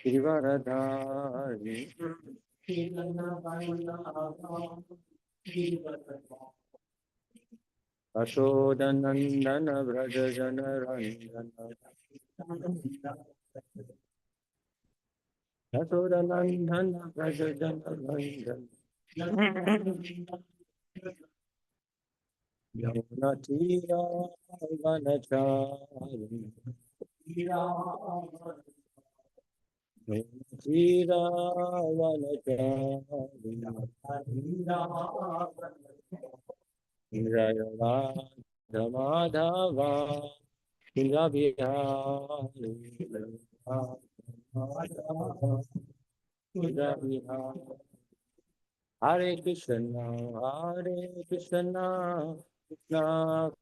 Givaradhari Ashodanandana Vrajajana Randana Ashodanandana Vrajajana Randana Yamunatira Vanachari Yamunatira Vanachari Jayala Dhamadhava Indra Bihari Indra Bihari Hare Krishna Krishna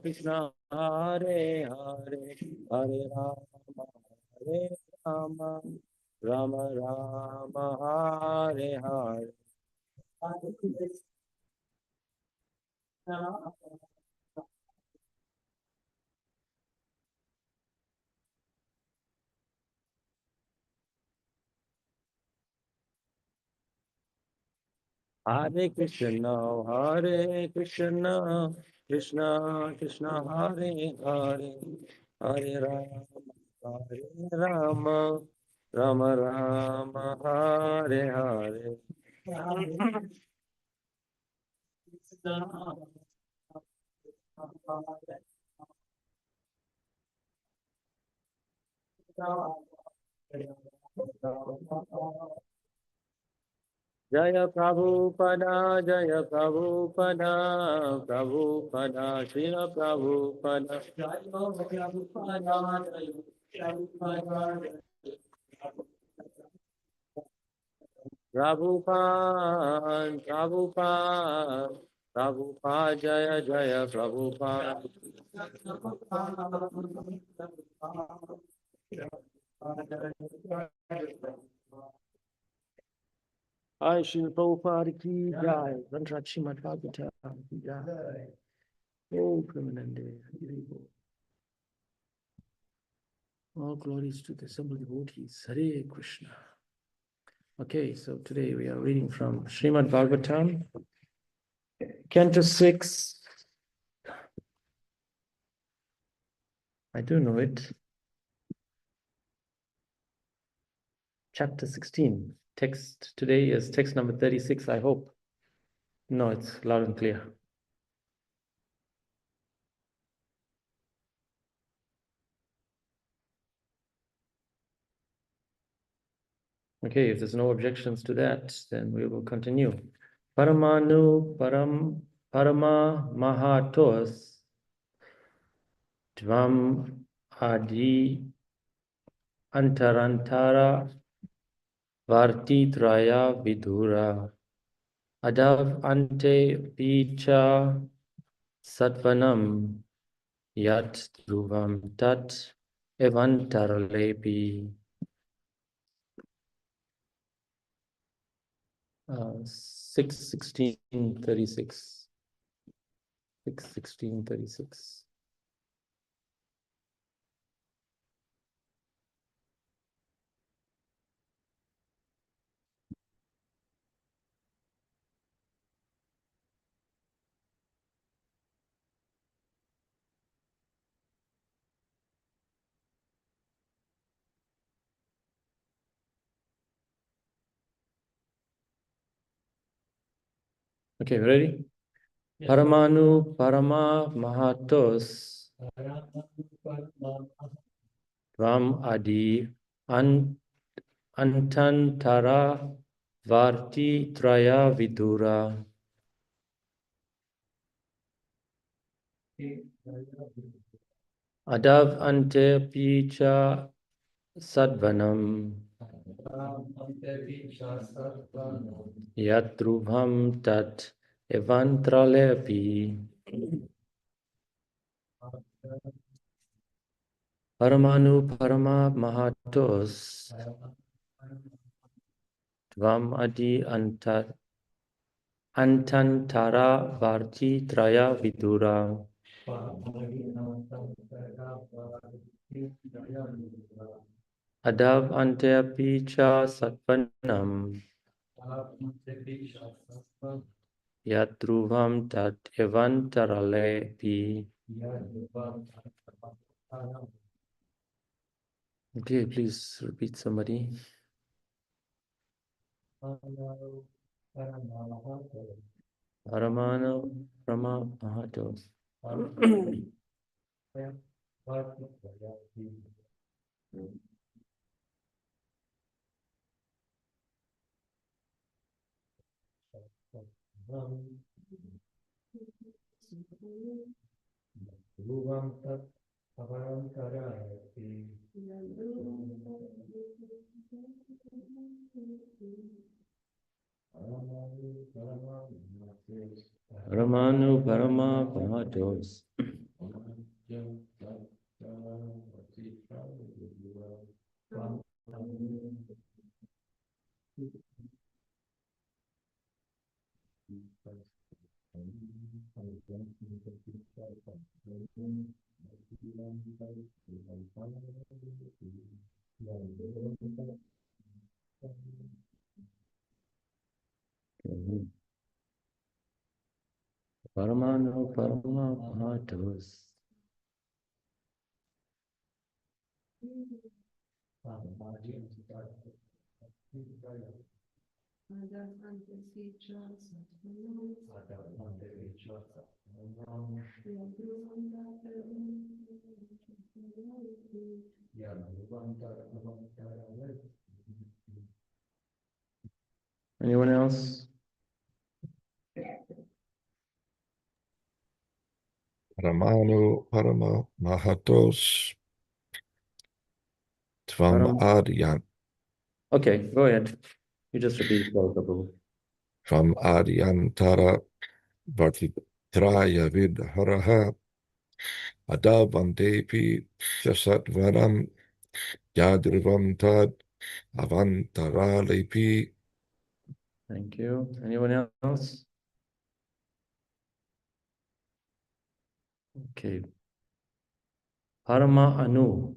Krishna Hare Hare Hare Rama Rama Rama Hare Hare Hare Krishna Krishna Krishna Hare Hare Hare Rama Rama Rama Hare Hare Jaya Prabhupada, Jaya Prabhupada, Prabhupada, Srila Prabhupada, Jaya Prabhupada, Prabhupada, Prabhupada, Prabhupada, Jaya Jaya Prabhupada. Hi, Srila Prabhupada ki jai, Granthrat Srimad Bhagavatam ki jai. Oh, Premanande, all glories to the assembled devotees. Hare Krishna. Okay, so today we are reading from Srimad Bhagavatam, Canto 6. I do know it. Chapter 16. Text today is text number 36, I hope. No, it's loud and clear. Okay, if there's no objections to that, then we will continue. Paramanu Parama Mahatos Dvam Adi Antarantara Vartitraya Vidura Adav Ante Picha Satvanam Yat Dhruvam Tat Evantaralepi. 6:16:36. 6:16:36. Okay, ready? Yes. Paramanu Parama Mahatos Ram Adi Antantara Varti Traya Vidura Adav Ante Picha Sadvanam Yatrubham Tat Evantralepi. Paramanu Parama Mahatos Dvam Adi Antantara Varti Traya Vidura Adav Anteapi Cha Satvanam Yadruvam Tat Evantarale Pi. Okay, please repeat somebody. Paramano Brahma Mahato. Paramanu Parama Mahatos. Paramanu Parama Mahatos. Anyone else? Paramanu Parama Mahatos Tvam Adyant. Okay, go ahead. You just repeat Prabhu. Tvam Adyantara Vartitraya Vidharaha Adavantepi Jasatvaram Yadrivam Tad Avantaralepi. Thank you. Anyone else? Okay. Parama Anu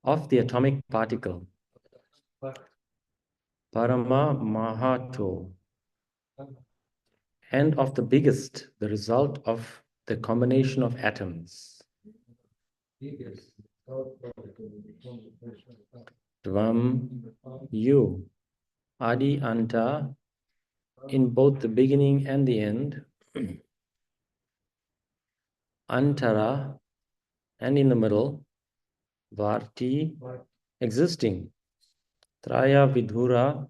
of the atomic particle. Parama Mahato, and of the biggest, the result of the combination of atoms. Dvam, you, Adi Anta, in both the beginning and the end. Antara, and in the middle. Varti, existing. Traya Vidhura,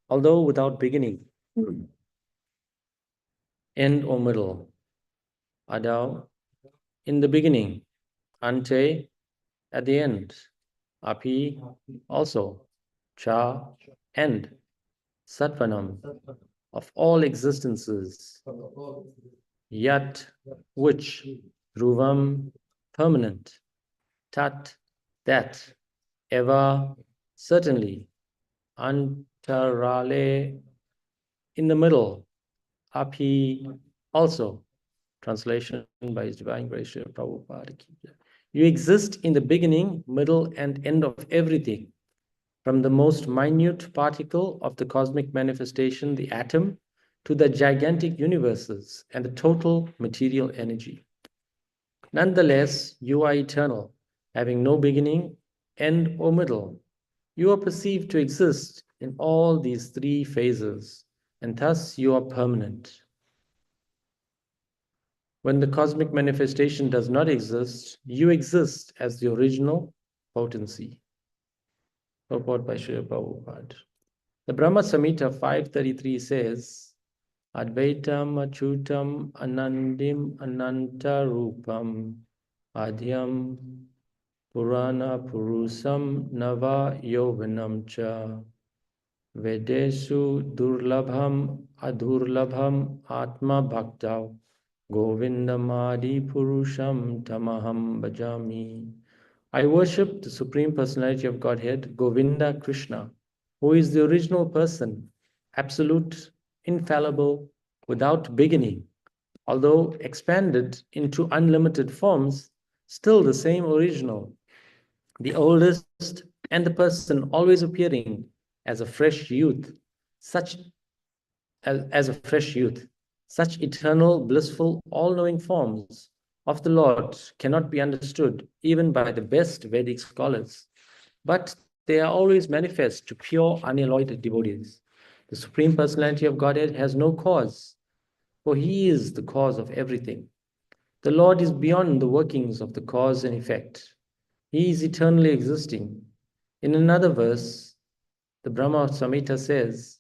although without beginning. End or middle. Adau, in the beginning. Ante, at the end. Api, also. Cha, end. Satvanam, of all existences. Yat, which. Dhruvam, permanent. Tat, that. Eva, certainly. Antarale, in the middle. Api, also. Translation by His Divine Grace, Prabhupada. You exist in the beginning, middle, and end of everything, from the most minute particle of the cosmic manifestation, the atom, to the gigantic universes and the total material energy. Nonetheless, you are eternal, having no beginning, end, or middle. You are perceived to exist in all these three phases, and thus you are permanent. When the cosmic manifestation does not exist, you exist as the original potency. Purport by Srila Prabhupada. The Brahma Samhita 533 says, Advaitam Achutam Anandim Ananta Rupam Adhyam Purana Purusam Nava Yovanam Cha Vedesu Durlabham Adurlabham Atma Bhaktav Govindamadi Purusham Tamaham Bhajami. I worship the Supreme Personality of Godhead, Govinda Krishna, who is the original person, absolute, infallible, without beginning, although expanded into unlimited forms, still the same original. the oldest, and the person always appearing as a fresh youth, such as a fresh youth. Such eternal, blissful, all-knowing forms of the Lord cannot be understood even by the best Vedic scholars, but they are always manifest to pure, unalloyed devotees. The Supreme Personality of Godhead has no cause, for He is the cause of everything. The Lord is beyond the workings of the cause and effect. He is eternally existing. In another verse, the Brahma Samhita says,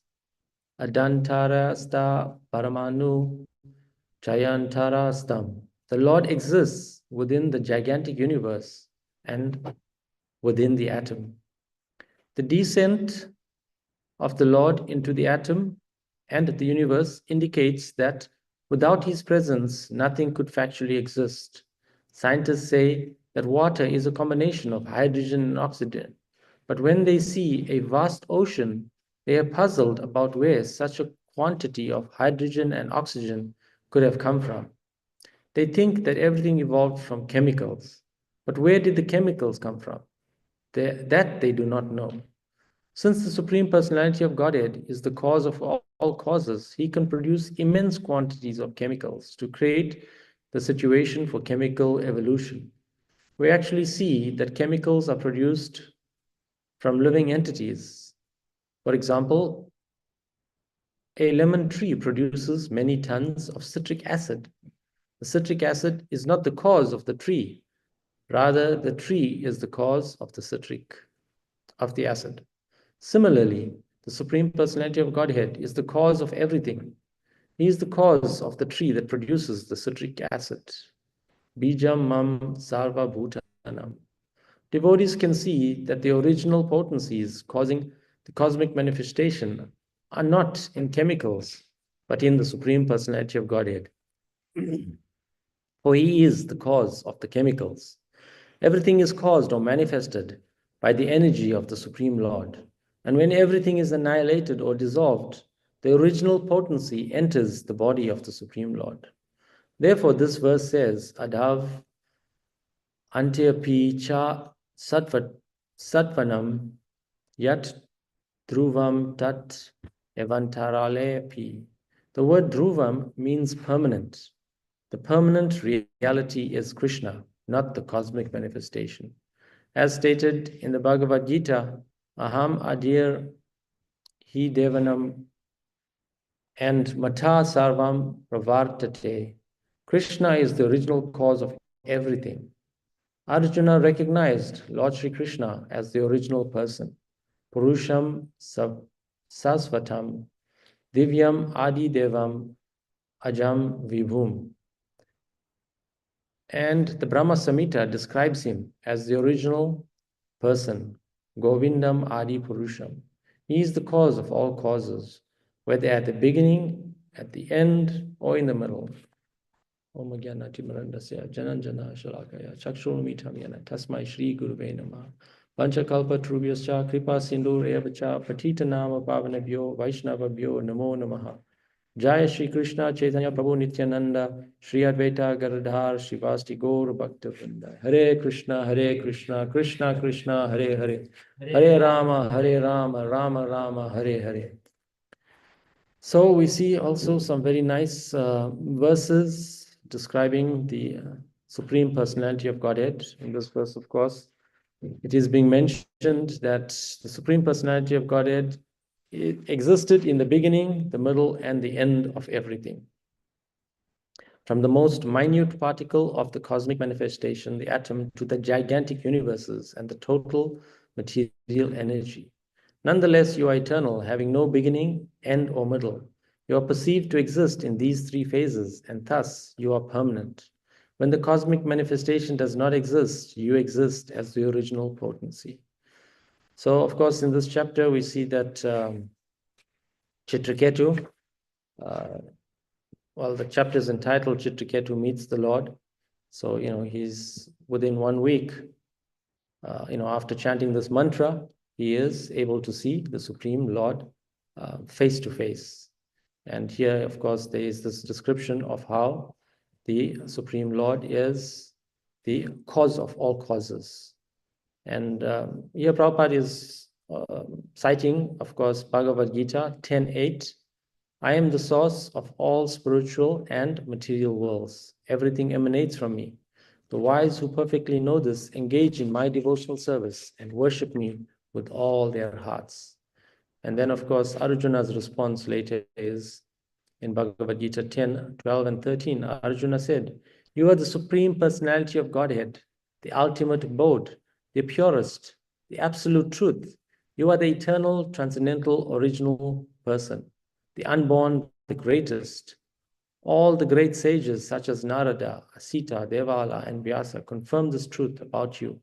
Adantara sta paramanu chayantara stam. The Lord exists within the gigantic universe and within the atom. The descent of the Lord into the atom and the universe indicates that without His presence, nothing could factually exist. Scientists say that water is a combination of hydrogen and oxygen, but when they see a vast ocean, they are puzzled about where such a quantity of hydrogen and oxygen could have come from. They think that everything evolved from chemicals, but where did the chemicals come from? That they do not know. Since the Supreme Personality of Godhead is the cause of all causes, He can produce immense quantities of chemicals to create the situation for chemical evolution. We actually see that chemicals are produced from living entities. For example, a lemon tree produces many tons of citric acid. The citric acid is not the cause of the tree. Rather, the tree is the cause of the acid. Similarly, the Supreme Personality of Godhead is the cause of everything. He is the cause of the tree that produces the citric acid. Bijam mam sarva bhutanam. Devotees can see that the original potencies causing the cosmic manifestation are not in chemicals, but in the Supreme Personality of Godhead. For He is the cause of the chemicals. Everything is caused or manifested by the energy of the Supreme Lord. And when everything is annihilated or dissolved, the original potency enters the body of the Supreme Lord. Therefore, this verse says, Adhav antyapi cha satvanam yat dhruvam tat evantaralepi. The word dhruvam means permanent. The permanent reality is Krishna, not the cosmic manifestation. As stated in the Bhagavad Gita, Aham Adir Hi Devanam and Mata Sarvam Pravartate. Krishna is the original cause of everything. Arjuna recognized Lord Sri Krishna as the original person. Purusham Sasvatam Divyam Adi Devam Ajam Vibhum. And the Brahma Samhita describes him as the original person, Govindam Adi Purusham. He is the cause of all causes, whether at the beginning, at the end, or in the middle. Om Gyanati Marandasya Jananjana Shalakaya Chakshurumitham Yana Tasmai Shri Guruve Namah Panchakalpa Trubhyascha Kripa Sindhu Revacha Patita Nama Pavanabhyo Vaishnavabhyo Namo Namaha Jaya Shri Krishna Chaitanya Prabhu Nityananda Shri Advaita Gadadhar Shivasti Gaur Bhaktivinoda Hare Krishna Krishna Krishna Hare Hare Hare Rama Rama Rama Hare Hare. So we see also some very nice verses describing the Supreme Personality of Godhead. In this verse, of course, it is being mentioned that the Supreme Personality of Godhead, it existed in the beginning, the middle, and the end of everything. From the most minute particle of the cosmic manifestation, the atom, to the gigantic universes and the total material energy. Nonetheless, you are eternal, having no beginning, end, or middle. You are perceived to exist in these three phases, and thus you are permanent. When the cosmic manifestation does not exist, you exist as the original potency. So, of course, in this chapter, we see that Chitraketu, well, the chapter is entitled Chitraketu Meets the Lord. So, he's within 1 week, after chanting this mantra, he is able to see the Supreme Lord face to face. And here, of course, there is this description of how the Supreme Lord is the cause of all causes. And here Prabhupada is citing, of course, Bhagavad Gita 10:8. I am the source of all spiritual and material worlds. Everything emanates from me. The wise who perfectly know this engage in my devotional service and worship me with all their hearts. And then, of course, Arjuna's response later is in Bhagavad Gita 10:12 and 13. Arjuna said, you are the supreme personality of Godhead, the ultimate abode, the purest, the absolute truth. You are the eternal, transcendental, original person, the unborn, the greatest. All the great sages such as Narada, Asita, Devala, and Vyasa confirm this truth about you.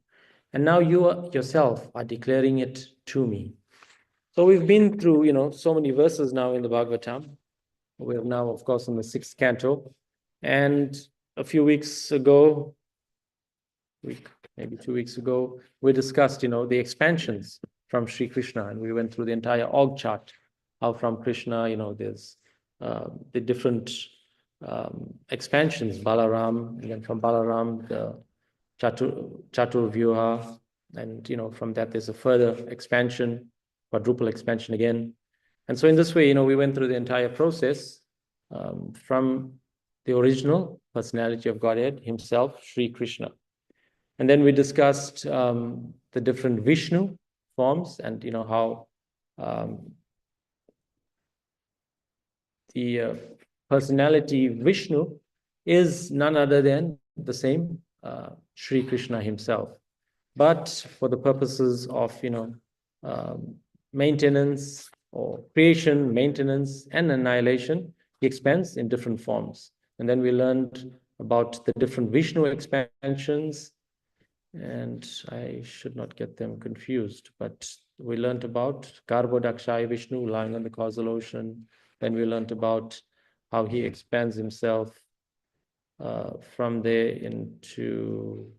And now you yourself are declaring it to me. So we've been through, so many verses now in the Bhagavatam. We're now, of course, in the 6th canto. And a few weeks ago, maybe 2 weeks ago, we discussed, the expansions from Sri Krishna, and we went through the entire org chart, how from Krishna, there's the different expansions, Balaram, and then from Balaram, the Chaturvyuha, and, from that, there's a further expansion, quadruple expansion again. And so in this way, we went through the entire process from the original personality of Godhead himself, Sri Krishna. And then we discussed the different Vishnu forms and, how the personality Vishnu is none other than the same Sri Krishna himself. But for the purposes of, maintenance or creation, maintenance, and annihilation, he expands in different forms. And then we learned about the different Vishnu expansions, and I should not get them confused, but we learned about Garbhodakshaya Vishnu lying on the causal ocean. Then we learned about how he expands himself from there into,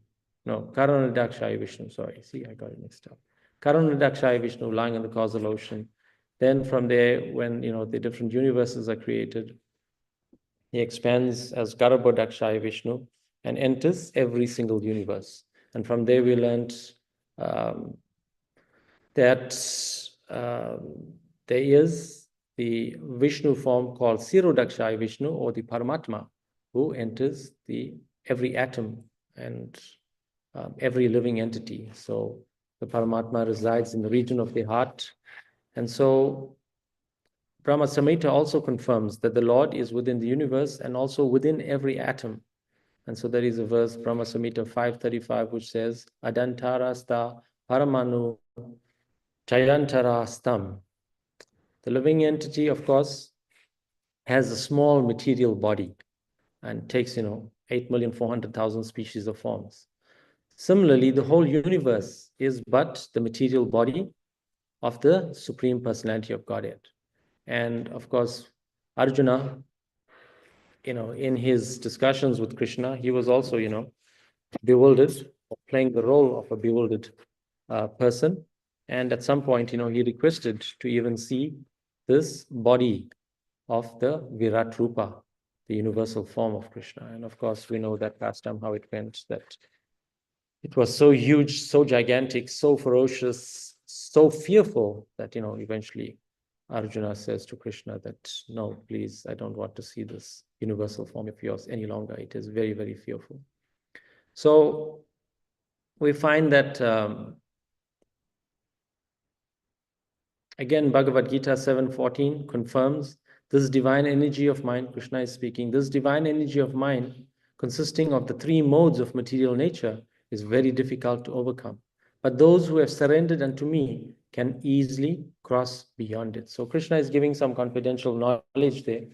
no, Karanadakshaya Vishnu, sorry, see, I got it mixed up. Karanadakshaya Vishnu lying on the causal ocean. Then from there, when, the different universes are created, he expands as Garbhodakshaya Vishnu and enters every single universe. And from there, we learned that there is the Vishnu form called Sirodakshaya Vishnu, or the Paramatma, who enters every atom and every living entity. So the Paramatma resides in the region of the heart. And so Brahma Samhita also confirms that the Lord is within the universe and also within every atom. And so there is a verse, Brahma Samhita 5:35, which says, Adantarasta Paramanu Chayantarastam. The living entity, of course, has a small material body and takes, 8,400,000 species of forms. Similarly, the whole universe is but the material body of the Supreme Personality of Godhead. And of course, Arjuna, in his discussions with Krishna, he was also, bewildered, playing the role of a bewildered person. And at some point, he requested to even see this body of the Virat Rupa, the universal form of Krishna. And of course, we know that pastime, how it went, that it was so huge, so gigantic, so ferocious, so fearful that, eventually Arjuna says to Krishna that, no, please, I don't want to see this universal form of yours any longer. It is very, very fearful. So we find that, again, Bhagavad Gita 7:14 confirms this divine energy of mine, Krishna is speaking, this divine energy of mine, consisting of the three modes of material nature, is very difficult to overcome. But those who have surrendered unto me can easily cross beyond it. So Krishna is giving some confidential knowledge there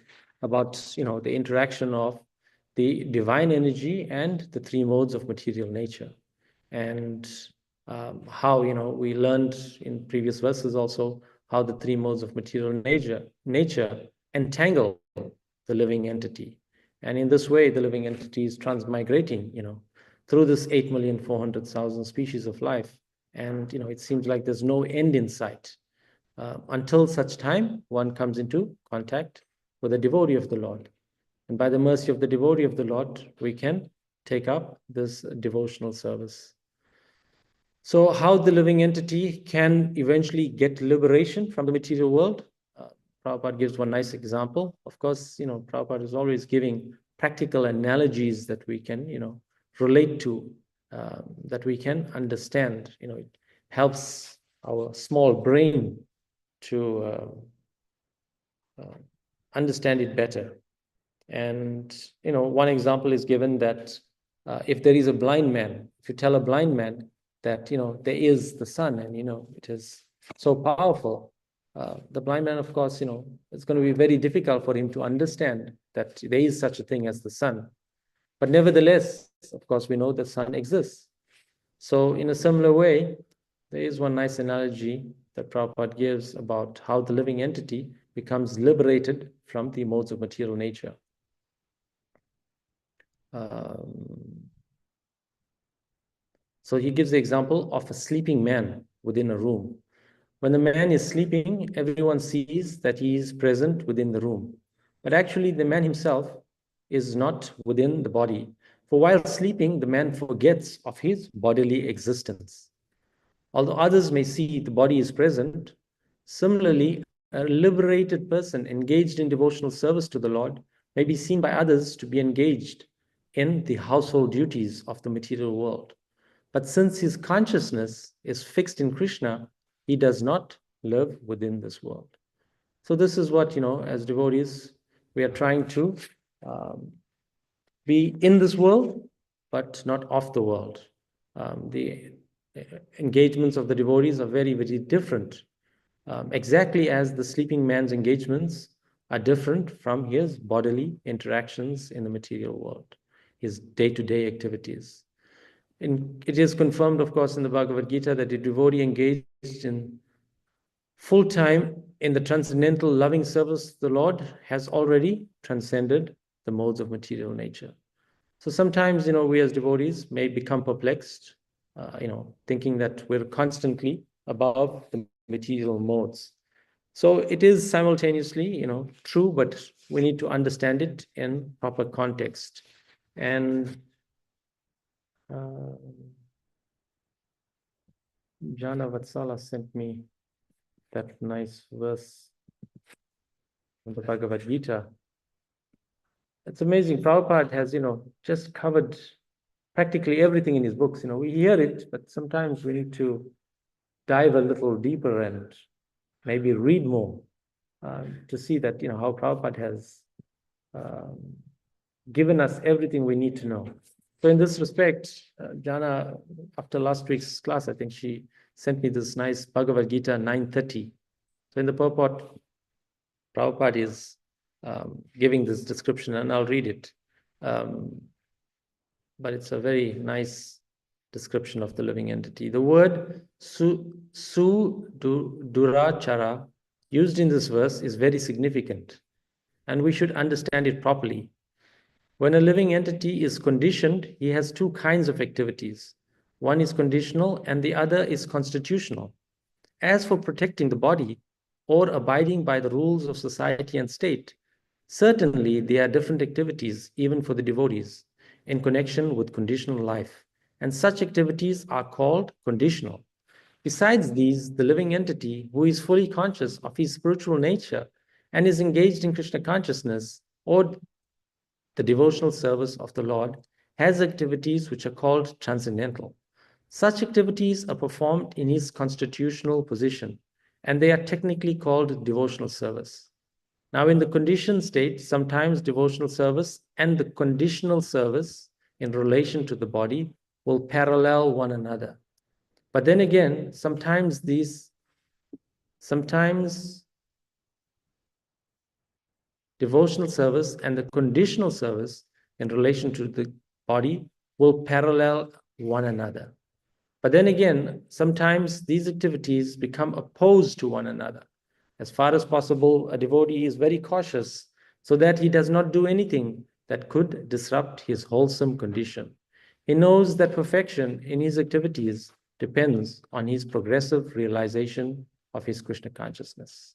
about, the interaction of the divine energy and the three modes of material nature. And how, we learned in previous verses also how the three modes of material nature entangle the living entity. And in this way, the living entity is transmigrating, through this 8,400,000 species of life. And, it seems like there's no end in sight until such time one comes into contact with a devotee of the Lord. And by the mercy of the devotee of the Lord, we can take up this devotional service. So how the living entity can eventually get liberation from the material world? Prabhupada gives one nice example. Of course, Prabhupada is always giving practical analogies that we can, relate to, that we can understand. It helps our small brain to understand it better. And, one example is given that if there is a blind man, if you tell a blind man that, there is the sun and, it is so powerful, the blind man, of course, it's going to be very difficult for him to understand that there is such a thing as the sun. But nevertheless, of course, we know the sun exists. So in a similar way, there is one nice analogy that Prabhupada gives about how the living entity becomes liberated from the modes of material nature. So he gives the example of a sleeping man within a room. When the man is sleeping, everyone sees that he is present within the room. But actually, the man himself is not within the body. For while sleeping, the man forgets of his bodily existence. Although others may see the body is present, similarly, a liberated person engaged in devotional service to the Lord may be seen by others to be engaged in the household duties of the material world. But since his consciousness is fixed in Krishna, he does not live within this world. So this is what, as devotees, we are trying to be in this world, but not of the world. The engagements of the devotees are very, very different. Exactly as the sleeping man's engagements are different from his bodily interactions in the material world, his day-to-day activities. And it is confirmed, of course, in the Bhagavad Gita that the devotee engaged in full time in the transcendental loving service of the Lord has already transcended the modes of material nature. So sometimes, we as devotees may become perplexed, thinking that we're constantly above the material modes. So it is simultaneously, true, but we need to understand it in proper context. And Jana Vatsala sent me that nice verse from the Bhagavad Gita. It's amazing. Prabhupada has, just covered practically everything in his books. We hear it, but sometimes we need to dive a little deeper and maybe read more to see that, how Prabhupada has given us everything we need to know. So in this respect, Jana, after last week's class, I think she sent me this nice Bhagavad Gita 9:30. So in the purport, Prabhupada is giving this description, and I'll read it. But it's a very nice description of the living entity. The word durachara used in this verse is very significant, and we should understand it properly. When a living entity is conditioned, he has two kinds of activities. One is conditional and the other is constitutional. As for protecting the body or abiding by the rules of society and state, certainly there are different activities even for the devotees in connection with conditional life, and such activities are called conditional. Besides these, the living entity who is fully conscious of his spiritual nature and is engaged in Krishna consciousness or the devotional service of the Lord has activities which are called transcendental. Such activities are performed in his constitutional position, and they are technically called devotional service. Now, in the conditioned state, sometimes devotional service and the conditional service in relation to the body will parallel one another. But then again, sometimes devotional service and the conditional service in relation to the body will parallel one another. But then again, sometimes these activities become opposed to one another. As far as possible, a devotee is very cautious so that he does not do anything that could disrupt his wholesome condition. He knows that perfection in his activities depends on his progressive realization of his Krishna consciousness.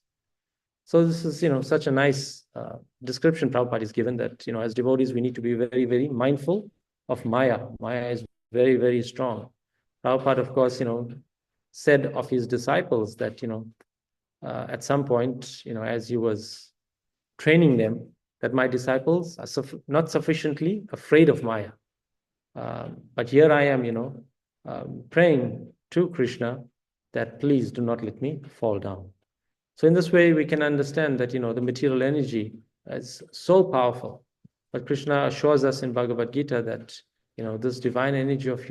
So this is, such a nice description Prabhupada is given that, as devotees, we need to be very, very mindful of Maya. Maya is very, very strong. Prabhupada, of course, said of his disciples that, at some point, as he was training them, that my disciples are not sufficiently afraid of Maya. But here I am, praying to Krishna that please do not let me fall down. So in this way, we can understand that, the material energy is so powerful. But Krishna assures us in Bhagavad Gita that, this divine energy of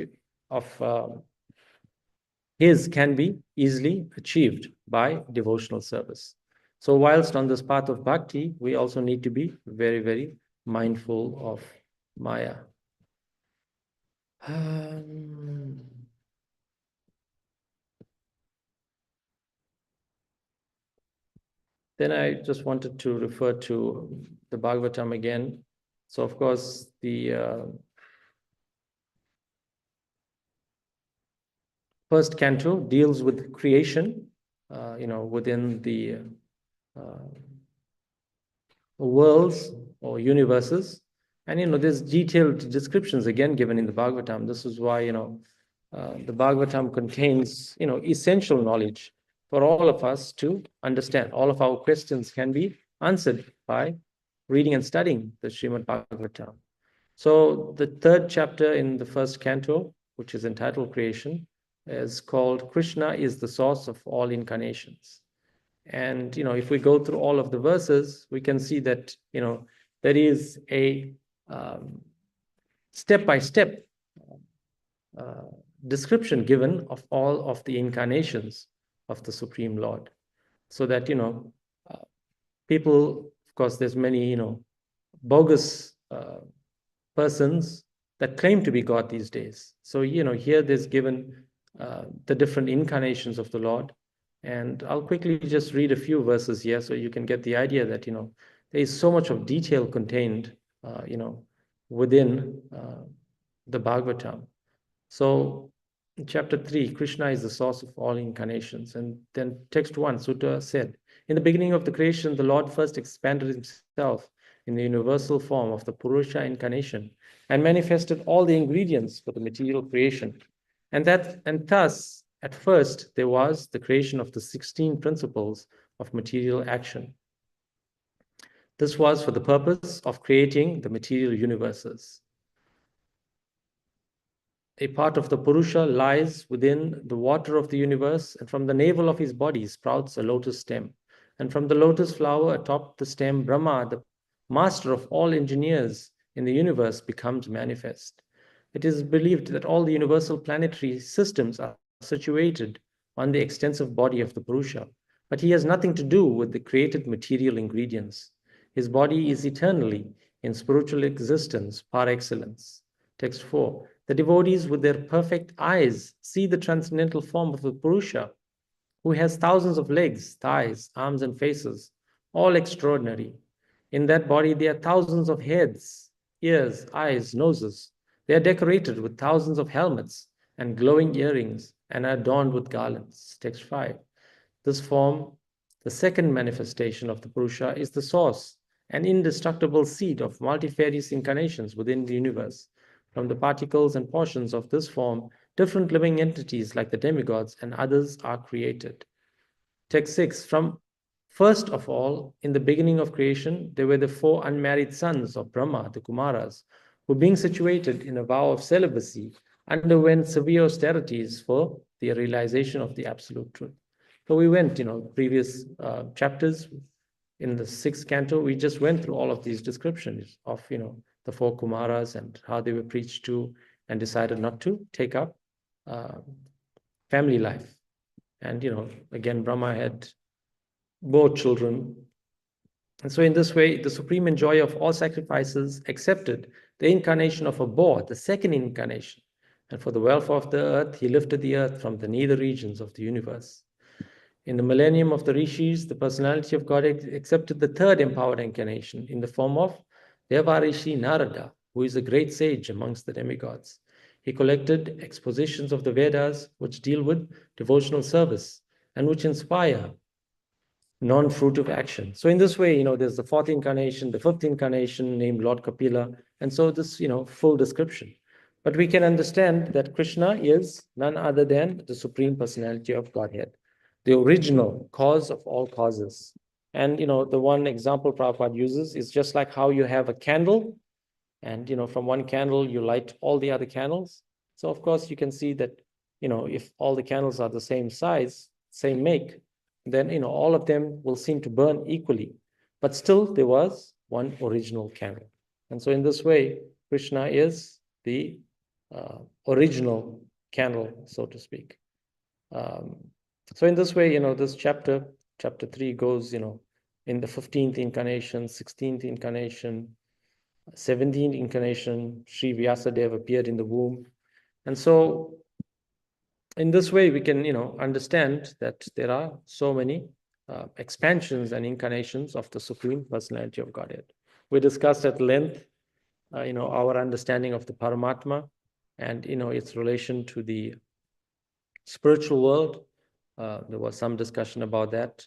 his can be easily achieved by devotional service. So whilst on this path of bhakti, we also need to be very, very mindful of Maya. Then I just wanted to refer to the Bhagavatam again. So of course, the first canto deals with creation, within the worlds or universes. And, there's detailed descriptions again given in the Bhagavatam. This is why, the Bhagavatam contains, essential knowledge for all of us to understand. All of our questions can be answered by reading and studying the Srimad Bhagavatam. So the third chapter in the first canto, which is entitled Creation, is called Krishna is the source of all incarnations. And, if we go through all of the verses, we can see that, there is a step-by-step description given of all of the incarnations of the Supreme Lord. So that, people, of course, there's many, bogus persons that claim to be God these days. So, here there's given the different incarnations of the Lord. And I'll quickly just read a few verses here so you can get the idea that, there is so much of detail contained, within the Bhagavatam. So in chapter 3, Krishna is the source of all incarnations. And then text 1, Sutta said, in the beginning of the creation, the Lord first expanded himself in the universal form of the Purusha incarnation and manifested all the ingredients for the material creation. And thus, at first, there was the creation of the 16 principles of material action. This was for the purpose of creating the material universes. A part of the Purusha lies within the water of the universe, and from the navel of his body sprouts a lotus stem. And from the lotus flower atop the stem, Brahma, the master of all engineers in the universe, becomes manifest. It is believed that all the universal planetary systems are situated on the extensive body of the Purusha, but he has nothing to do with the created material ingredients. His body is eternally in spiritual existence par excellence. Text 4. The devotees with their perfect eyes see the transcendental form of the Purusha, who has thousands of legs, thighs, arms, and faces, all extraordinary. In that body, there are thousands of heads, ears, eyes, noses. They are decorated with thousands of helmets and glowing earrings and are adorned with garlands. Text 5. This form, the second manifestation of the Purusha, is the source and indestructible seed of multifarious incarnations within the universe. From the particles and portions of this form, different living entities like the demigods and others are created. Text 6. From first of all, in the beginning of creation, there were the 4 unmarried sons of Brahma, the Kumaras, who, being situated in a vow of celibacy, underwent severe austerities for the realization of the absolute truth. So we went, previous chapters in the 6th canto, we just went through all of these descriptions of, the 4 Kumaras and how they were preached to and decided not to take up family life. And, again, Brahma had 4 children. And so in this way, the supreme enjoyer of all sacrifices accepted the incarnation of a boar, the second incarnation. And for the welfare of the earth, he lifted the earth from the nether regions of the universe. In the millennium of the rishis, the personality of God accepted the third empowered incarnation in the form of Devarishi Narada, who is a great sage amongst the demigods. He collected expositions of the Vedas, which deal with devotional service and which inspire non-fruitive action. So in this way, there's the 4th incarnation, the 5th incarnation named Lord Kapila. And so this, full description. But we can understand that Krishna is none other than the Supreme Personality of Godhead, the original cause of all causes. And, the one example Prabhupada uses is just like how you have a candle, and, from one candle, you light all the other candles. So, of course, you can see that, if all the candles are the same size, same make, then, all of them will seem to burn equally. But still, there was one original candle. And so, in this way, Krishna is the original candle, so to speak. So in this way, this chapter 3 goes, in the 15th incarnation, 16th incarnation, 17th incarnation, Sri Vyasadeva appeared in the womb. And so in this way, we can, understand that there are so many expansions and incarnations of the Supreme Personality of Godhead. We discussed at length, our understanding of the Paramatma and, its relation to the spiritual world. There was some discussion about that.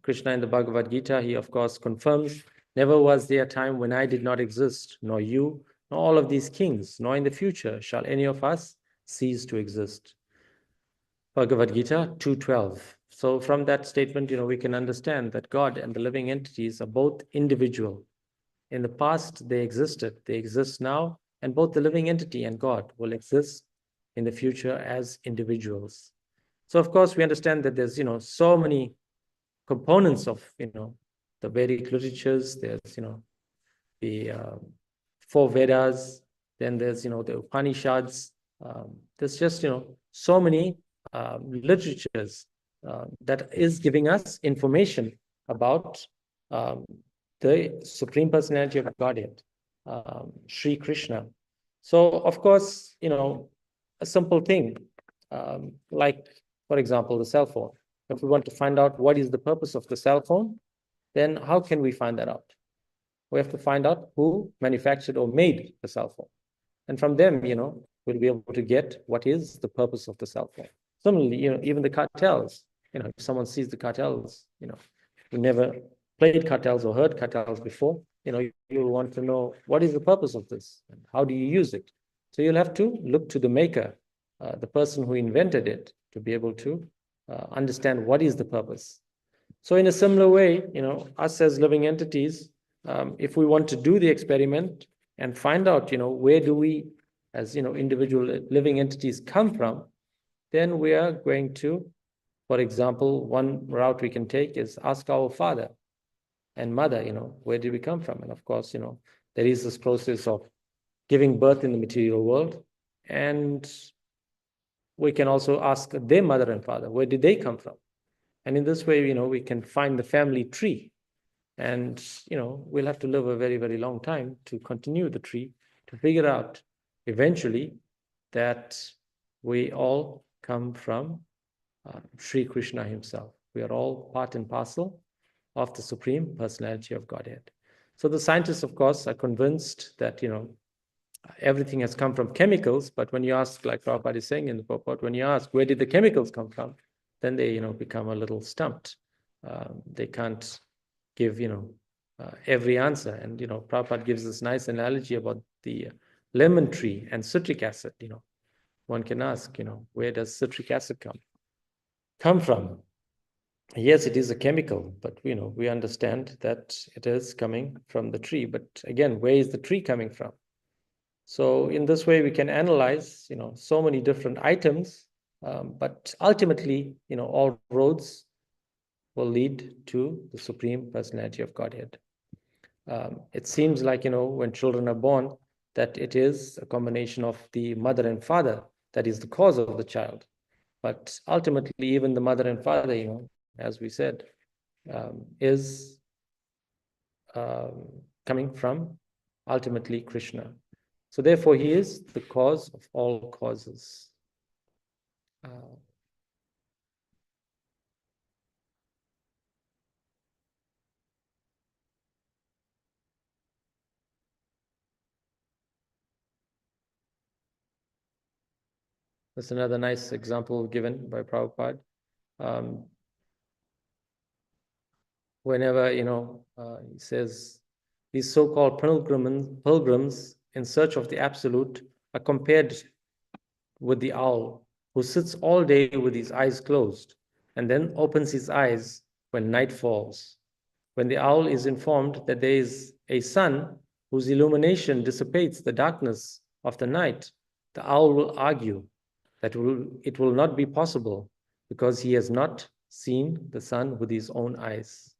Krishna in the Bhagavad Gita, he of course confirms, never was there a time when I did not exist, nor you, nor all of these kings, nor in the future shall any of us cease to exist. Bhagavad Gita 2:12. So from that statement, we can understand that God and the living entities are both individual. In the past, they existed, they exist now, and both the living entity and God will exist in the future as individuals. So of course, we understand that there's, so many components of, the Vedic literatures. There's, the 4 Vedas, then there's, the Upanishads. There's just, so many literatures that is giving us information about the Supreme Personality of Godhead, Sri Krishna. So, of course, a simple thing, like, for example, the cell phone. If we want to find out what is the purpose of the cell phone, then how can we find that out? We have to find out who manufactured or made the cell phone. And from them, we'll be able to get what is the purpose of the cell phone. Similarly, even the cartels, if someone sees the cartels, who never played cartels or heard cartels before, you'll want to know what is the purpose of this and how do you use it. So you'll have to look to the maker, the person who invented it, to be able to understand what is the purpose. So in a similar way, us as living entities, if we want to do the experiment and find out, where do we, as individual living entities, come from, then we are going to, for example, one route we can take is ask our father and mother, where did we come from? And of course, there is this process of giving birth in the material world, and we can also ask their mother and father, where did they come from? And in this way, we can find the family tree. And, we'll have to live a very, very long time to continue the tree, to figure out eventually that we all come from Sri Krishna himself. We are all part and parcel of the Supreme Personality of Godhead. So the scientists, of course, are convinced that, everything has come from chemicals, but when you ask, like Prabhupada is saying in the purport, when you ask, where did the chemicals come from? Then they, become a little stumped. They can't give, every answer. And, Prabhupada gives this nice analogy about the lemon tree and citric acid. One can ask, where does citric acid come from? Yes, it is a chemical, but, we understand that it is coming from the tree. But again, where is the tree coming from? So in this way, we can analyze, so many different items, but ultimately, all roads will lead to the Supreme Personality of Godhead. It seems like, when children are born, that it is a combination of the mother and father that is the cause of the child. But ultimately, even the mother and father, as we said, is coming from ultimately Krishna. So therefore, he is the cause of all causes. That's another nice example given by Prabhupada. Whenever, he says, these so-called pilgrims in search of the absolute are compared with the owl, who sits all day with his eyes closed and then opens his eyes when night falls. When the owl is informed that there is a sun whose illumination dissipates the darkness of the night, the owl will argue that it will not be possible because he has not seen the sun with his own eyes.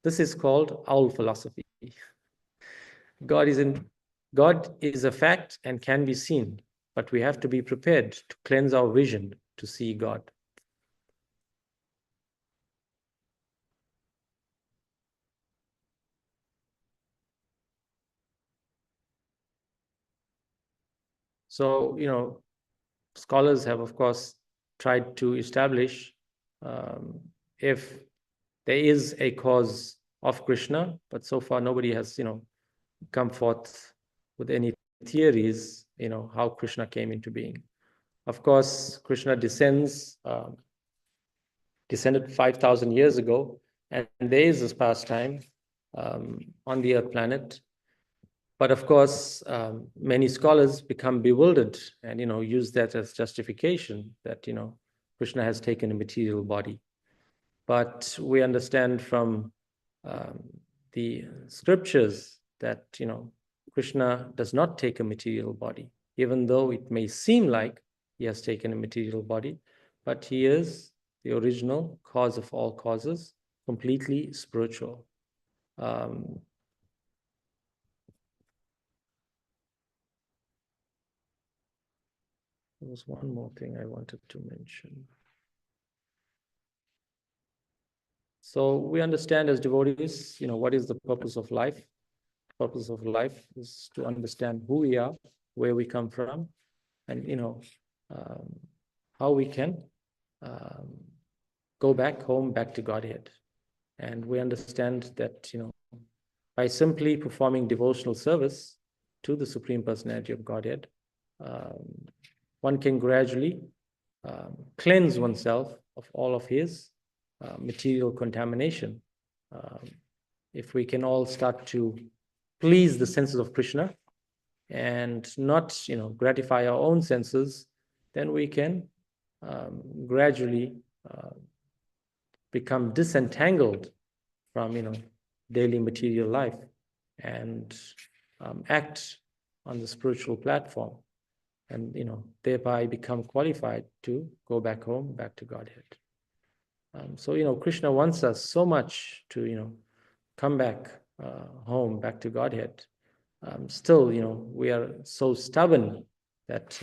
This is called owl philosophy. God is a fact and can be seen, but we have to be prepared to cleanse our vision to see God. So, scholars have, of course, tried to establish if there is a cause of Krishna, but so far nobody has, come forth with any theories, how Krishna came into being. Of course, Krishna descended 5,000 years ago, and there is this pastime on the Earth planet. But of course, many scholars become bewildered and use that as justification that Krishna has taken a material body. But we understand from the scriptures that Krishna does not take a material body, even though it may seem like he has taken a material body, but he is the original cause of all causes, completely spiritual. There was one more thing I wanted to mention. So we understand as devotees, what is the purpose of life? Purpose of life is to understand who we are, where we come from, and how we can go back home, back to Godhead. And we understand that by simply performing devotional service to the Supreme Personality of Godhead, one can gradually cleanse oneself of all of his material contamination. If we can all start to please the senses of Krishna and not, gratify our own senses, then we can gradually become disentangled from, daily material life and act on the spiritual platform, and thereby become qualified to go back home, back to Godhead. So Krishna wants us so much to come back home, back to Godhead. Still, we are so stubborn that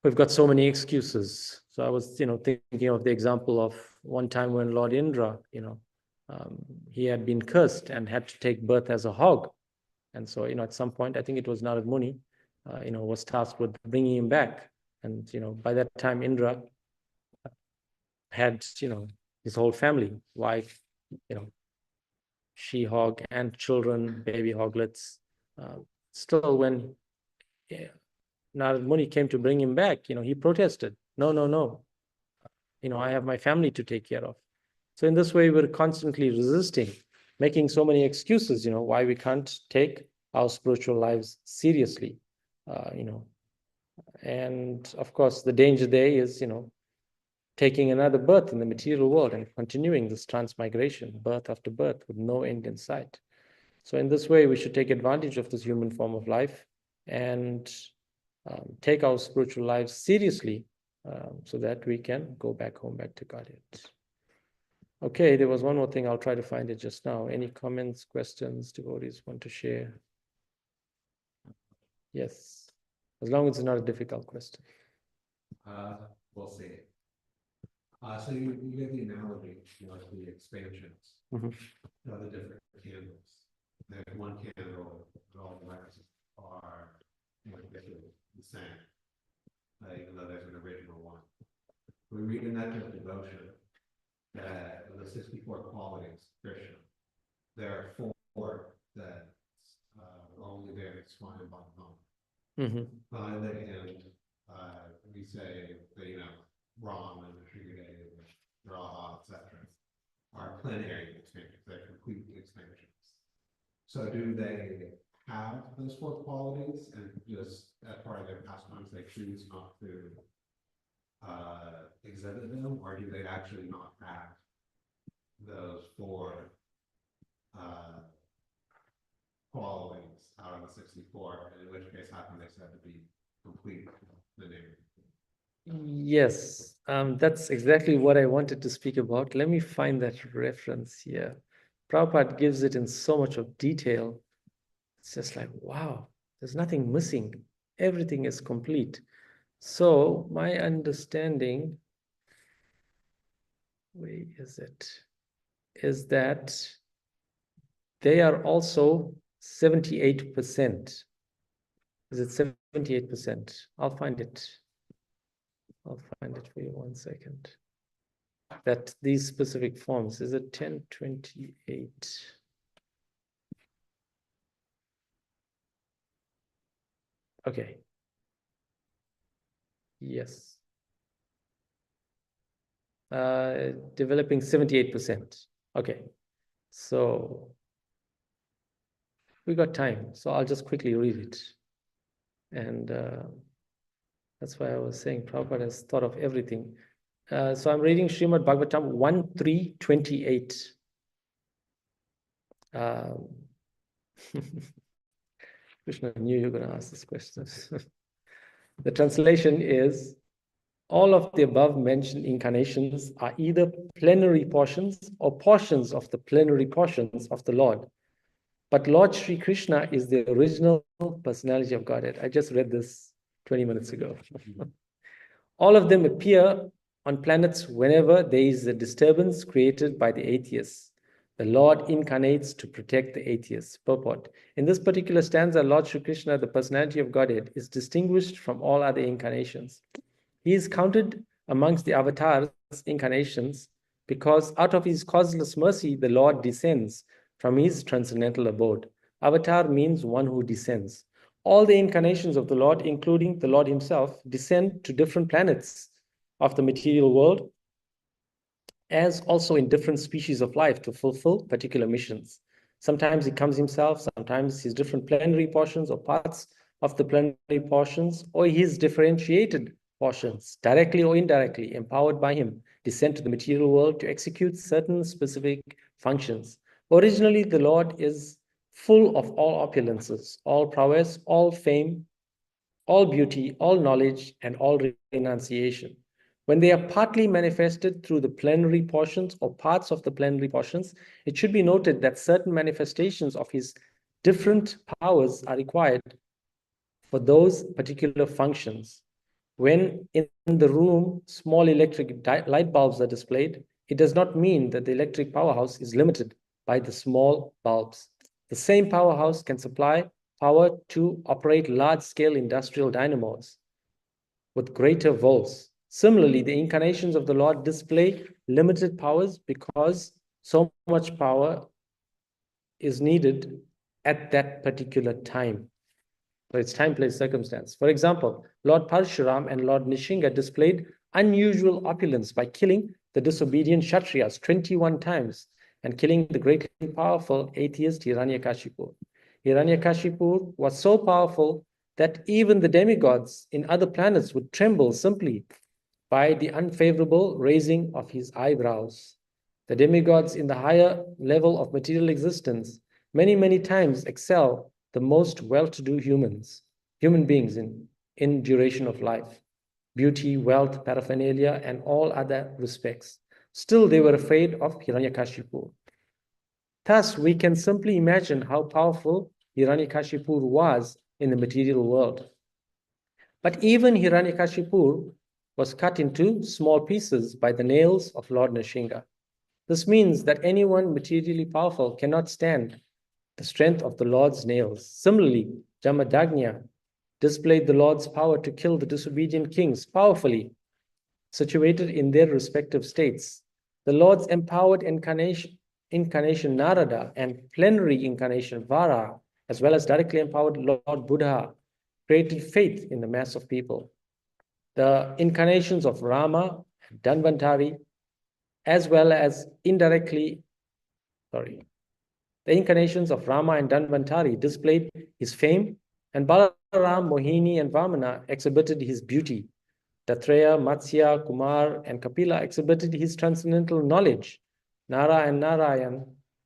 we've got so many excuses. So I was thinking of the example of one time when Lord Indra, he had been cursed and had to take birth as a hog. And so at some point, I think it was Narad Muni, was tasked with bringing him back. And by that time, Indra had his whole family, wife, she-hog, and children, baby hoglets. Still, when Narad Muni came to bring him back, he protested. No, no, no. I have my family to take care of. So in this way, we're constantly resisting, making so many excuses, why we can't take our spiritual lives seriously, And of course, the danger there is, taking another birth in the material world and continuing this transmigration, birth after birth, with no end in sight. So in this way, we should take advantage of this human form of life and take our spiritual lives seriously, so that we can go back home, back to Godhead. Okay, there was one more thing. I'll try to find it just now. Any comments, questions, devotees want to share? Yes, as long as it's not a difficult question. We'll see. So you gave the analogy, the expansions Mhm. of the different candles. There's one candle, all the lights are basically the same, even though there's an original one. We read in that devotion that of the 64 qualities of Krishna, there are 4 that only there is one and one home. Mm-hmm. On the end, we say that, Ram and Srimad, Raha, etc., are plenary expansions, they're complete expansions. So do they have those four qualities and just as part of their pastimes, they choose not to exhibit them, or do they actually not have those four qualities out of the 64, and in which case how can they said to be complete the name? Yes, that's exactly what I wanted to speak about. Let me find that reference here. Prabhupada gives it in so much of detail. It's just like, wow, there's nothing missing. Everything is complete. So my understanding, where is it? Is that they are also 78%. Is it 78%? I'll find it. I'll find it for you 1 second. That these specific forms, is it 1028? Okay. Yes. Developing 78%. Okay. So we got time. So I'll just quickly read it. And that's why I was saying Prabhupada has thought of everything. So I'm reading Srimad Bhagavatam 1.3.28. Krishna, I knew you were going to ask this question. The translation is, all of the above mentioned incarnations are either plenary portions or portions of the plenary portions of the Lord. But Lord Sri Krishna is the original personality of Godhead. I just read this 20 minutes ago. All of them appear on planets whenever there is a disturbance created by the atheists. The Lord incarnates to protect the atheists. Purport. In this particular stanza, Lord Sri Krishna, the personality of Godhead, is distinguished from all other incarnations. He is counted amongst the avatars, incarnations, because out of his causeless mercy, the Lord descends from his transcendental abode. Avatar means one who descends. All the incarnations of the Lord, including the Lord himself, descend to different planets of the material world, as also in different species of life to fulfill particular missions. Sometimes he comes himself, sometimes his different plenary portions or parts of the plenary portions, or his differentiated portions, directly or indirectly, empowered by him, descend to the material world to execute certain specific functions. Originally, the Lord is full of all opulences, all prowess, all fame, all beauty, all knowledge, and all renunciation. When they are partly manifested through the plenary portions or parts of the plenary portions, it should be noted that certain manifestations of his different powers are required for those particular functions. When in the room small electric light bulbs are displayed, it does not mean that the electric powerhouse is limited by the small bulbs. The same powerhouse can supply power to operate large-scale industrial dynamos with greater volts. Similarly, the incarnations of the Lord display limited powers because so much power is needed at that particular time. So it's time, place, circumstance. For example, Lord Parshuram and Lord Nishinga displayed unusual opulence by killing the disobedient Kshatriyas 21 times and killing the greatly powerful atheist Hiranyakashipu. Hiranyakashipu was so powerful that even the demigods in other planets would tremble simply by the unfavorable raising of his eyebrows. The demigods in the higher level of material existence many, many times excel the most well-to-do human beings in duration of life, beauty, wealth, paraphernalia, and all other respects. Still, they were afraid of Hiranyakashipu. Thus, we can simply imagine how powerful Hiranyakashipu was in the material world. But even Hiranyakashipu was cut into small pieces by the nails of Lord Nishinga. This means that anyone materially powerful cannot stand the strength of the Lord's nails. Similarly, Jamadagnya displayed the Lord's power to kill the disobedient kings powerfully, situated in their respective states. The Lord's empowered incarnation Narada and plenary incarnation Vara, as well as directly empowered Lord Buddha, created faith in the mass of people. The incarnations of Rama, Dhanvantari, as well as indirectly, The incarnations of Rama and Dhanvantari displayed his fame, and Balaram, Mohini, and Vamana exhibited his beauty. Datreya, Matsya, Kumar, and Kapila exhibited his transcendental knowledge. Nara and Narayan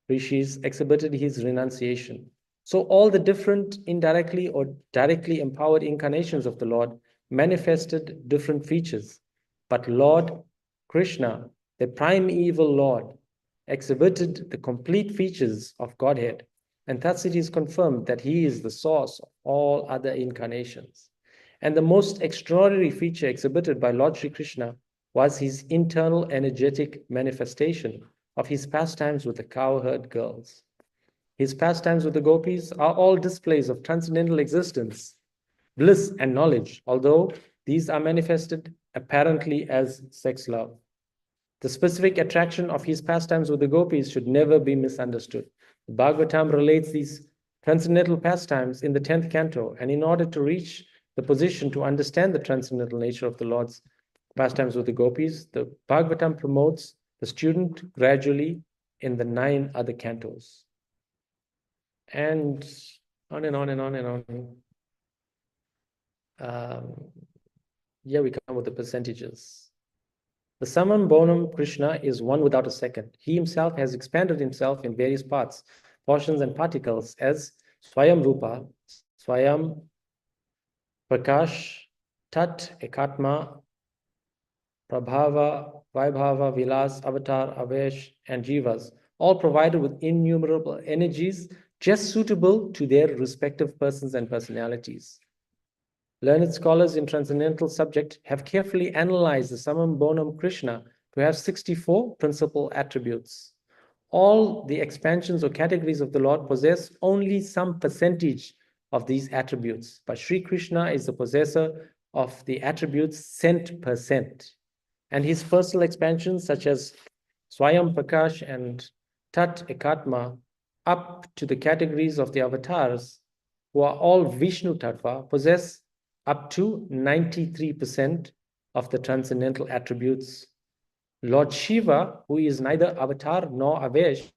rishis exhibited his renunciation. So all the different indirectly or directly empowered incarnations of the Lord manifested different features. But Lord Krishna, the primeval Lord, exhibited the complete features of Godhead. And thus it is confirmed that he is the source of all other incarnations. And the most extraordinary feature exhibited by Lord Sri Krishna was his internal energetic manifestation of his pastimes with the cowherd girls. His pastimes with the gopis are all displays of transcendental existence, bliss, and knowledge, although these are manifested apparently as sex love. The specific attraction of his pastimes with the gopis should never be misunderstood. The Bhagavatam relates these transcendental pastimes in the 10th canto, and in order to reach the position to understand the transcendental nature of the Lord's pastimes with the gopis, the Bhagavatam promotes the student gradually in the 9 other cantos. And on and on and on and on. Here we come with the percentages. The Samam Bonam Krishna is one without a second. He himself has expanded himself in various parts, portions, and particles as Swayam Rupa, Swayam Prakash, Tat, Ekatma, Prabhava, Vaibhava, Vilas, Avatar, Avesh, and Jivas, all provided with innumerable energies just suitable to their respective persons and personalities. Learned scholars in transcendental subject have carefully analyzed the Samam Bonam Krishna to have 64 principal attributes. All the expansions or categories of the Lord possess only some percentage of these attributes, but Sri Krishna is the possessor of the attributes cent per cent. And his personal expansions, such as Swayam Prakash and Tat Ekatma, up to the categories of the avatars, who are all Vishnu Tattva, possess up to 93% of the transcendental attributes. Lord Shiva, who is neither avatar nor Avesh,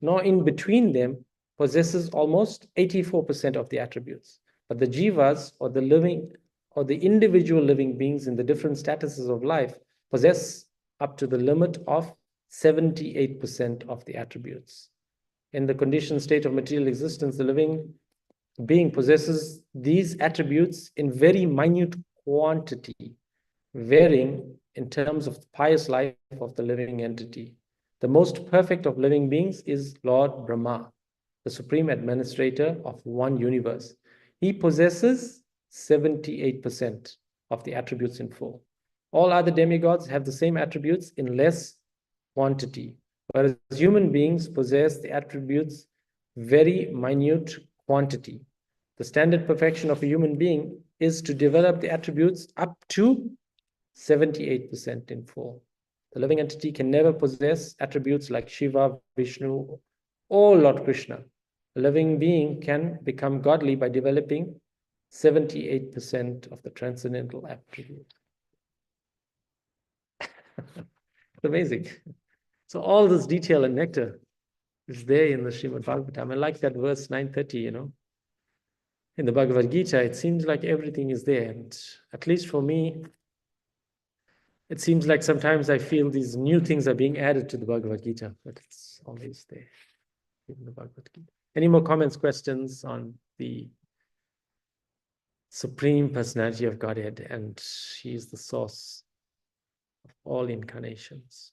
nor in between them, possesses almost 84% of the attributes. But the Jivas, or the living, or the individual living beings in the different statuses of life, possess up to the limit of 78% of the attributes. In the conditioned state of material existence, the living being possesses these attributes in very minute quantity, varying in terms of the pious life of the living entity. The most perfect of living beings is Lord Brahma, the supreme administrator of one universe. He possesses 78% of the attributes in full. All other demigods have the same attributes in less quantity, whereas human beings possess the attributes very minute quantity. The standard perfection of a human being is to develop the attributes up to 78% in full. The living entity can never possess attributes like Shiva, Vishnu, or Lord Krishna. A living being can become godly by developing 78% of the transcendental attribute. It's amazing. So all this detail and nectar is there in the Srimad Bhagavatam. I like that verse 930, you know. In the Bhagavad Gita, it seems like everything is there. And at least for me, it seems like sometimes I feel these new things are being added to the Bhagavad Gita, but it's always there in the Bhagavad Gita. Any more comments, questions on the Supreme Personality of Godhead? And she is the source of all incarnations.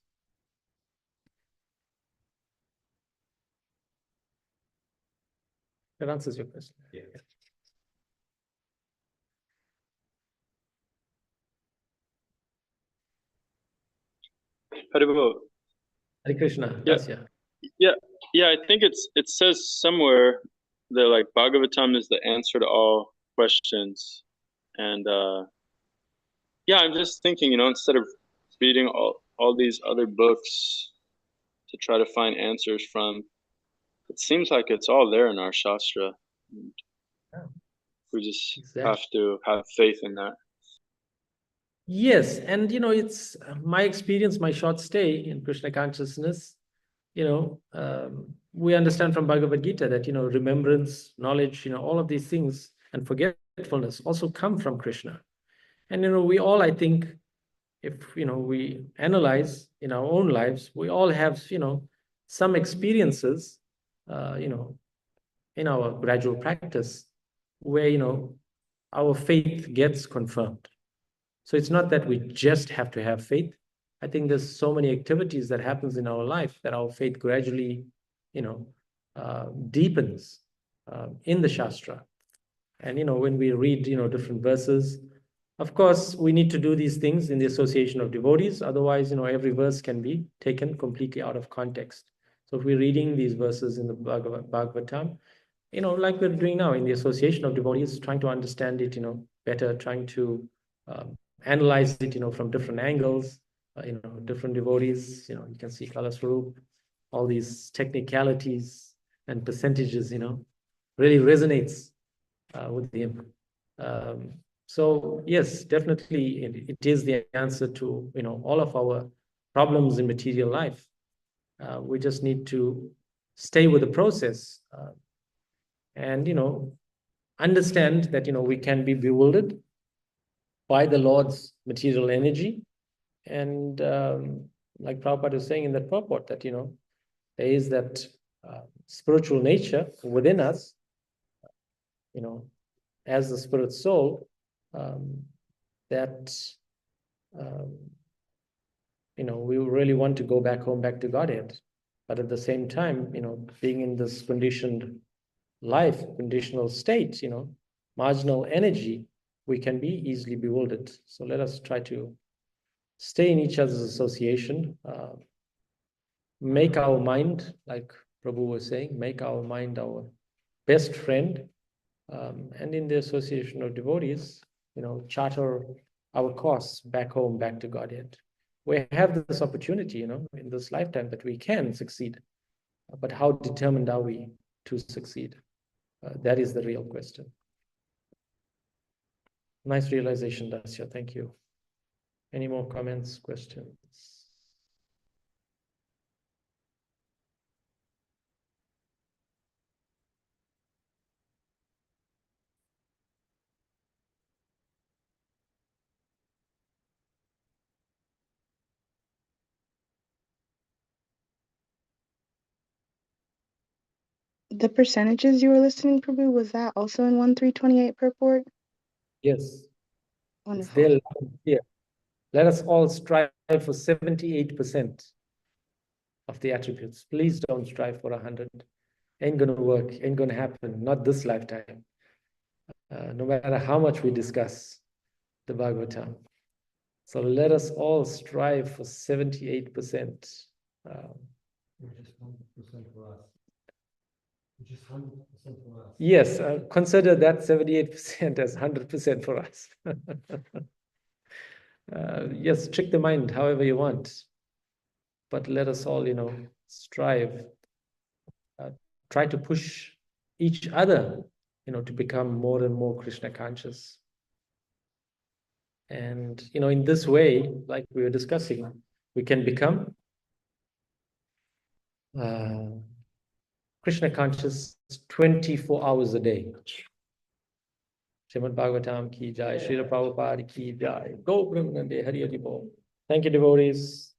That answers your question. Yeah. Haribol. Hare Krishna. Yeah. Yes, Yeah, I think it says somewhere that like Bhagavatam is the answer to all questions. And yeah, I'm just thinking, you know, instead of reading all these other books to try to find answers from, it seems like it's all there in our Shastra. We just have to have faith in that. Yes, and you know, it's my experience, my short stay in Krishna consciousness we understand from Bhagavad Gita that, remembrance, knowledge, all of these things and forgetfulness also come from Krishna. And, we all, I think, if, we analyze in our own lives, we all have, some experiences, in our gradual practice where, our faith gets confirmed. So it's not that we just have to have faith. I think there's so many activities that happens in our life that our faith gradually, deepens in the Shastra. And, when we read, different verses, of course, we need to do these things in the association of devotees. Otherwise, every verse can be taken completely out of context. So if we're reading these verses in the Bhagavatam, like we're doing now in the association of devotees, trying to understand it, better, trying to analyze it, from different angles, different devotees, you can see Kala Swarup, all these technicalities and percentages, really resonates with him. So yes, definitely it is the answer to, all of our problems in material life. We just need to stay with the process and, understand that, we can be bewildered by the Lord's material energy. And like Prabhupada was saying in that purport, that, there is that spiritual nature within us, as the spirit soul, that, we really want to go back home, back to Godhead. But at the same time, being in this conditioned life, conditional state, marginal energy, we can be easily bewildered. So let us try to stay in each other's association, make our mind, like Prabhu was saying, make our mind our best friend, and in the association of devotees, charter our course back home, back to Godhead. We have this opportunity, in this lifetime that we can succeed. But how determined are we to succeed? That is the real question. Nice realization, Dasya. Thank you. Any more comments, questions? The percentages you were listening, Prabhu, was that also in 1328 purport? Yes. It's Wonderful. there. Here. Let us all strive for 78% of the attributes. Please don't strive for 100. Ain't gonna work, ain't gonna happen, not this lifetime. No matter how much we discuss the Bhagavatam. So let us all strive for 78%. Which is 100% for us. Which is 100% for us. Yes, consider that 78% as 100% for us. Yes, trick the mind however you want. But let us all, strive, try to push each other, to become more and more Krishna conscious. And, in this way, like we were discussing, we can become Krishna conscious 24 hours a day. Srimad Bhagavatam ki jai, Srila Prabhupada ki jai. Go Brahmanande, Hari Hari Bol. Thank you, devotees.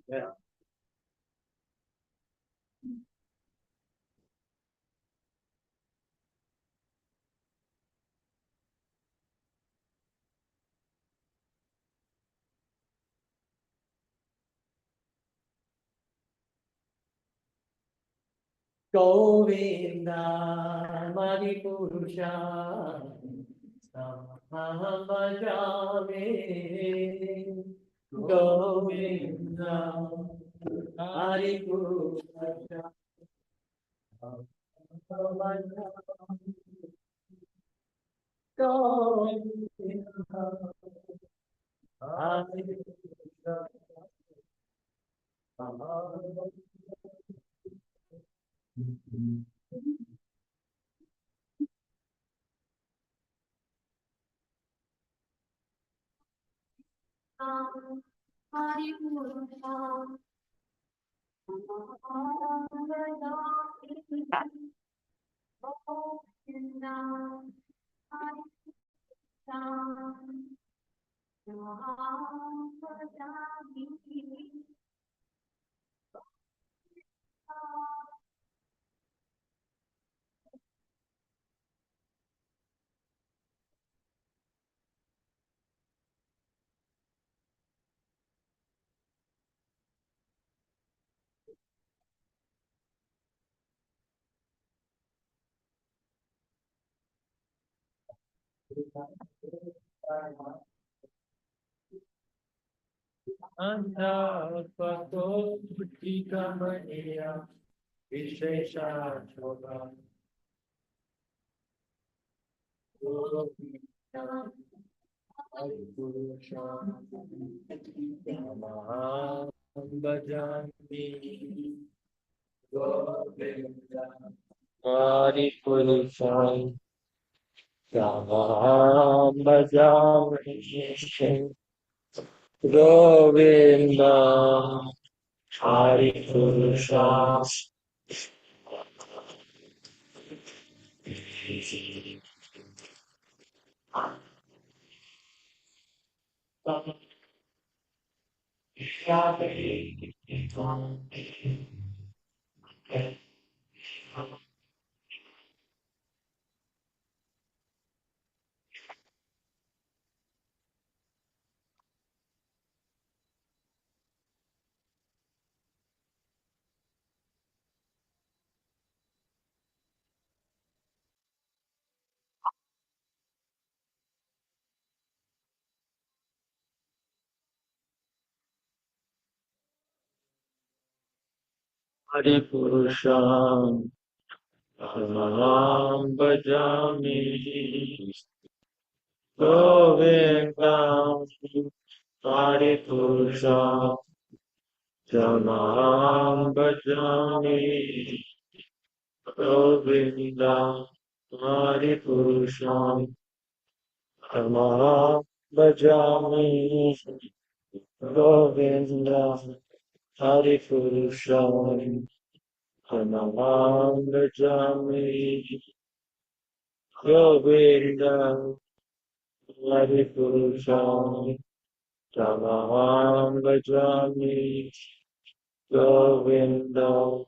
Yeah. Govinda Maripurusha Samahambhajami Govinda Maripurusha Govinda Anta Pato Tika Mania Vishesha Choga Bhajami Govinda Hari Purusha Bhajami Govinda Hari Purusha Hari Purusha Bhajami Govinda Hari Purusha Tamaham Bhajami Govinda Hari Purusha Tamaham Bhajami Govinda Hari Purusha Tamaham Bhajami Govinda Hari Purusha Tamaham Bhajami Govinda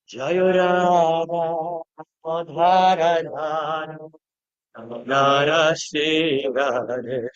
Jayo Rama Madhara Dhara Nara Singare.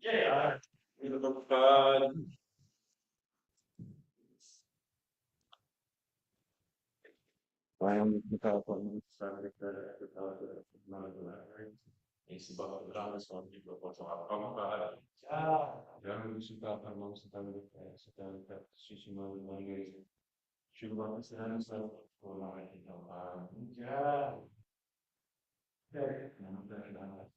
Yeah. God. I am the California started esse Bhagavatam são de proporção a calma. Já não se dá para não se dá se dá se chama de Nagari. Chegou a ser essa for lá então já não dá nada.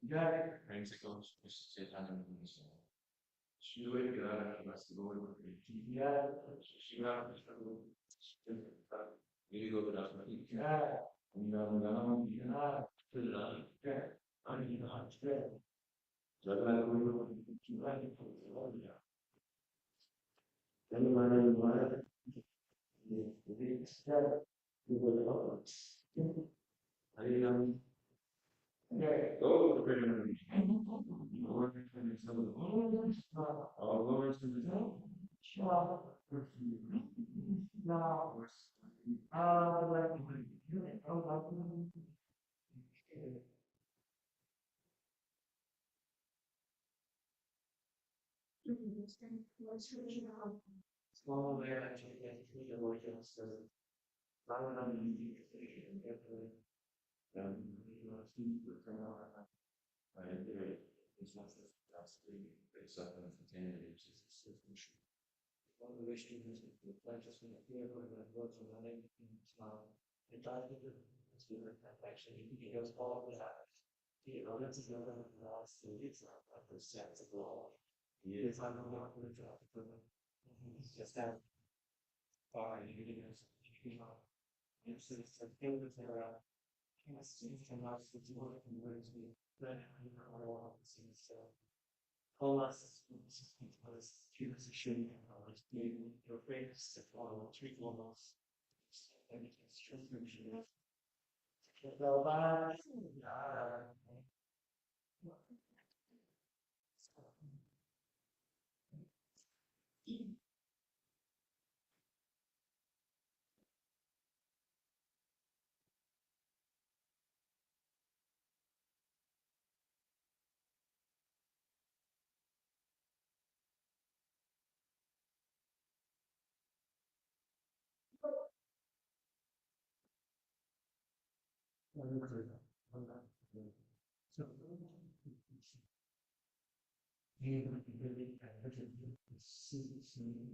Já pensa que os se está no início. Chegou a chegar a segunda já chegar a ele go das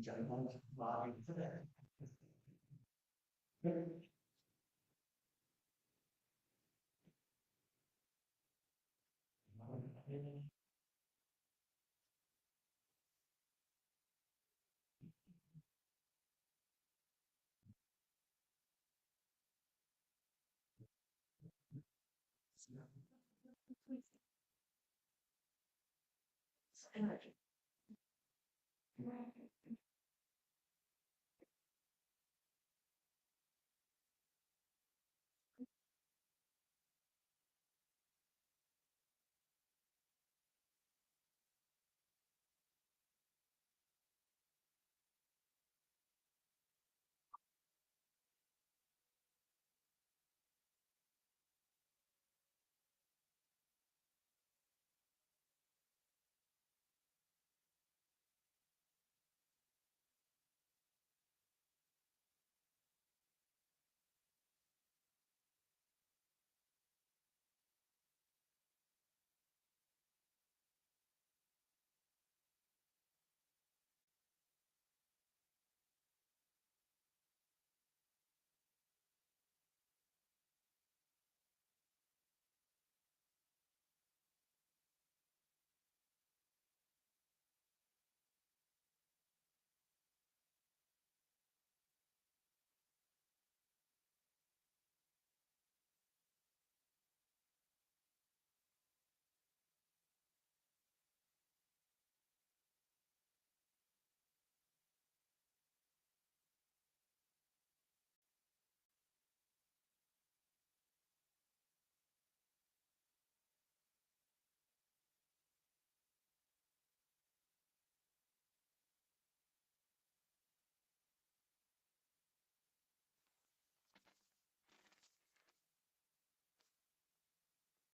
já não já energy.